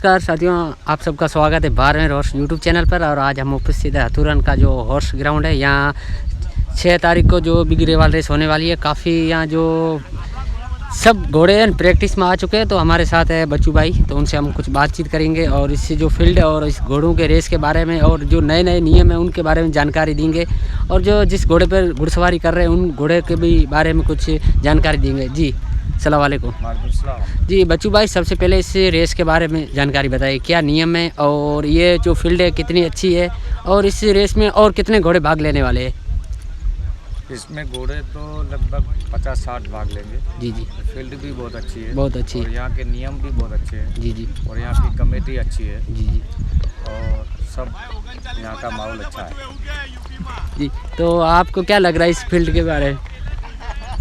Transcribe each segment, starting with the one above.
नमस्कार साथियों, आप सबका स्वागत है 12वें हॉर्स यूट्यूब चैनल पर। और आज हम उपस्थित है हथुरन का जो हॉर्स ग्राउंड है। यहाँ 6 तारीख को जो बिग रेवाल रेस होने वाली है। काफ़ी यहाँ जो सब घोड़े प्रैक्टिस में आ चुके हैं। तो हमारे साथ है बच्चू भाई, तो उनसे हम कुछ बातचीत करेंगे और इससे जो फील्ड है और इस घोड़ों के रेस के बारे में और जो नए नए नियम है उनके बारे में जानकारी देंगे। और जो जिस घोड़े पर घुड़सवारी कर रहे हैं उन घोड़े के भी बारे में कुछ जानकारी देंगे। जी अस्सलाम वालेकुम। जी बच्चू भाई, सबसे पहले इस रेस के बारे में जानकारी बताइए, क्या नियम है और ये जो फील्ड है कितनी अच्छी है और इस रेस में और कितने घोड़े भाग लेने वाले हैं? इसमें घोड़े तो लगभग 50-60 भाग लेंगे। जी जी। फील्ड भी बहुत अच्छी है, बहुत अच्छी और यहाँ के नियम भी बहुत अच्छे हैं। जी जी। और यहाँ की कमेटी अच्छी है। जी जी। और सब यहाँ का माहौल अच्छा है। जी, तो आपको क्या लग रहा है इस फील्ड के बारे में?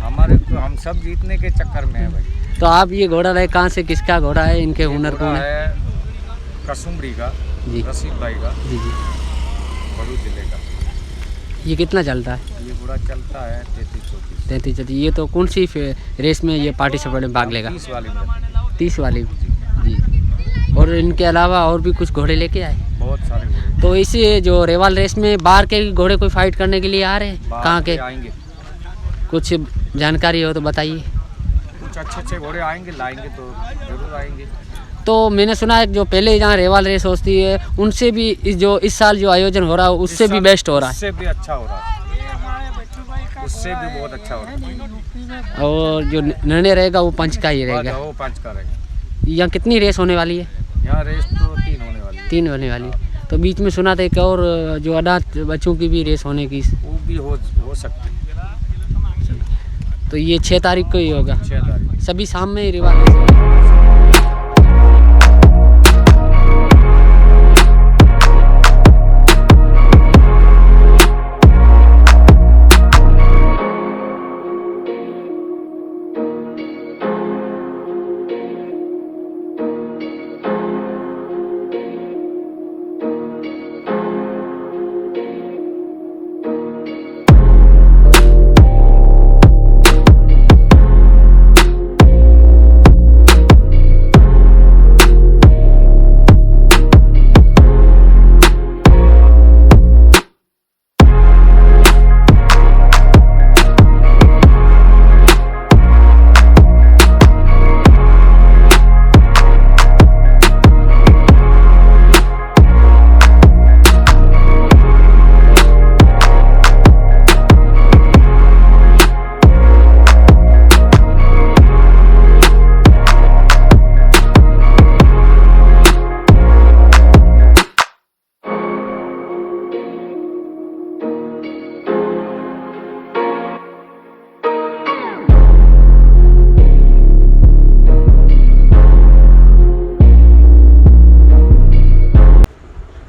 हमारे तो हम सब जीतने के चक्कर में है भाई। तो आप ये घोड़ा रहे कहाँ से, किसका घोड़ा है, इनके हुनर कौन है? कसुमरी का जी रशीद भाई का। जी जी। भरूच जिले का। ये कितना चलता है? ये घोड़ा चलता है 33-34। 33। ये तो कौन सी रेस में ये पार्टिसिपेट में भाग लेगा? 30 वाली में। 30 वाली जी। और इनके अलावा और भी कुछ घोड़े लेके आए? बहुत सारे घोड़े। तो इस जो रेवाल रेस में बाहर के घोड़े कोई फाइट करने के लिए आ रहे हैं? कहाँ के आएंगे? कुछ जानकारी हो तो बताइए। कुछ अच्छे घोड़े आएंगे, लाएंगे तो जरूर आएंगे। तो मैंने सुना है जो पहले जहाँ रेवाल रेस होती है उनसे भी इस साल जो आयोजन हो रहा है उससे भी बेस्ट हो रहा है। उससे भी अच्छा हो रहा है। उससे भी बहुत अच्छा हो रहा है। और जो निर्णय रहेगा वो पंच का ही रहेगा। वो पंच का रहेगा। यहाँ कितनी रेस होने वाली है? यहाँ रेस तो 3 होने वाली है। 3 होने वाली है। तो बीच में सुना था एक और जो अनाथ बच्चों की भी रेस होने की, वो भी हो सकती है। तो ये 6 तारीख को ही होगा। 6 तारीख सभी शाम में ही रेवाल रेस।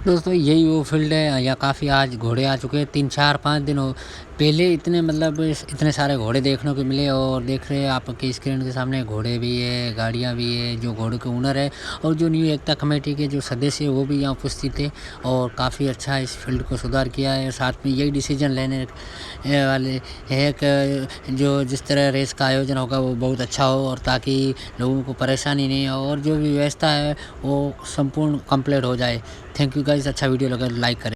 दोस्तों यही वो फील्ड है। यहाँ काफ़ी आज घोड़े आ चुके हैं। 3-4-5 दिन हो पहले इतने इतने सारे घोड़े देखने को मिले। और देख रहे हैं आपके स्क्रीन के सामने घोड़े भी है, गाड़ियाँ भी है, जो घोड़े के ओनर है और जो न्यू एकता कमेटी के जो सदस्य है वो भी यहाँ उपस्थित थे। और काफ़ी अच्छा इस फील्ड को सुधार किया है। साथ में यही डिसीजन लेने वाले है कि जो जिस तरह रेस का आयोजन होगा वो बहुत अच्छा हो और ताकि लोगों को परेशानी नहीं हो और जो भी व्यवस्था है वो संपूर्ण कंप्लीट हो जाए। Thank you guys. अच्छा वीडियो लगा लाइक करें।